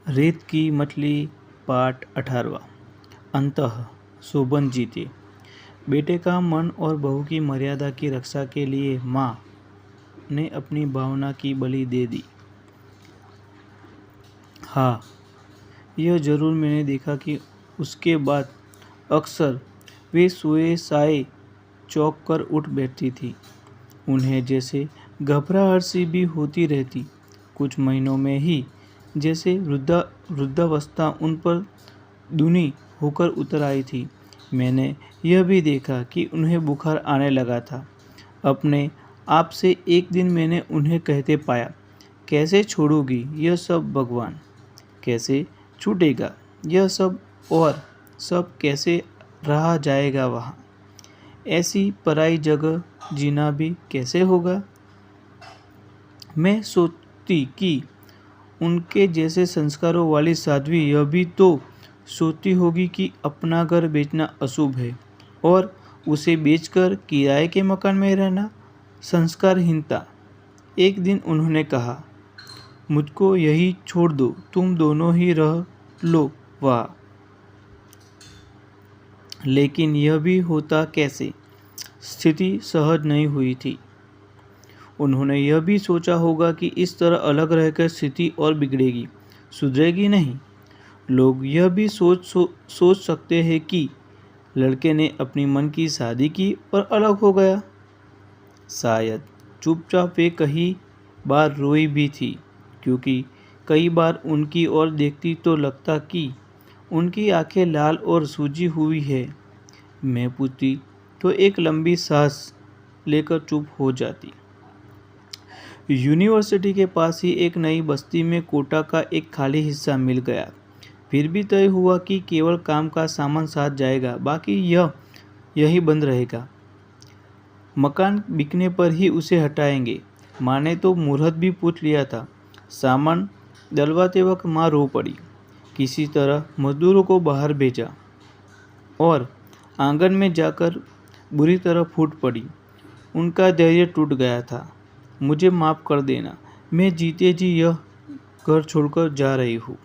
रेत की मछली पाठ 18वां। अंतः शोभन जीते। बेटे का मन और बहू की मर्यादा की रक्षा के लिए माँ ने अपनी भावना की बलि दे दी। हाँ, यह जरूर मैंने देखा कि उसके बाद अक्सर वे सोए साए चौंक कर उठ बैठती थी। उन्हें जैसे घबराहट सी भी होती रहती। कुछ महीनों में ही जैसे वृद्धावस्था उन पर दूनी होकर उतर आई थी। मैंने यह भी देखा कि उन्हें बुखार आने लगा था। अपने आप से एक दिन मैंने उन्हें कहते पाया, कैसे छोड़ोगी यह सब भगवान, कैसे छूटेगा यह सब, और सब कैसे रहा जाएगा वहाँ, ऐसी पराई जगह जीना भी कैसे होगा। मैं सोचती कि उनके जैसे संस्कारों वाली साध्वी यह भी तो सोचती होगी कि अपना घर बेचना अशुभ है और उसे बेचकर किराए के मकान में रहना संस्कारहीनता। एक दिन उन्होंने कहा, मुझको यही छोड़ दो, तुम दोनों ही रह लो वहाँ। लेकिन यह भी होता कैसे, स्थिति सहज नहीं हुई थी। उन्होंने यह भी सोचा होगा कि इस तरह अलग रहकर स्थिति और बिगड़ेगी, सुधरेगी नहीं। लोग यह भी सोच सकते हैं कि लड़के ने अपनी मन की शादी की और अलग हो गया। शायद चुपचाप वे कई बार रोई भी थी, क्योंकि कई बार उनकी ओर देखती तो लगता कि उनकी आंखें लाल और सूजी हुई है। मैं पूछती तो एक लंबी सांस लेकर चुप हो जाती। यूनिवर्सिटी के पास ही एक नई बस्ती में कोटा का एक खाली हिस्सा मिल गया। फिर भी तय हुआ कि केवल काम का सामान साथ जाएगा, बाकी यही बंद रहेगा। मकान बिकने पर ही उसे हटाएंगे। माँ ने तो मुहूर्त भी पूछ लिया था। सामान डलवाते वक्त माँ रो पड़ी। किसी तरह मजदूरों को बाहर भेजा और आंगन में जाकर बुरी तरह फूट पड़ी। उनका धैर्य टूट गया था। मुझे माफ़ कर देना, मैं जीते जी यह घर छोड़कर जा रही हूँ।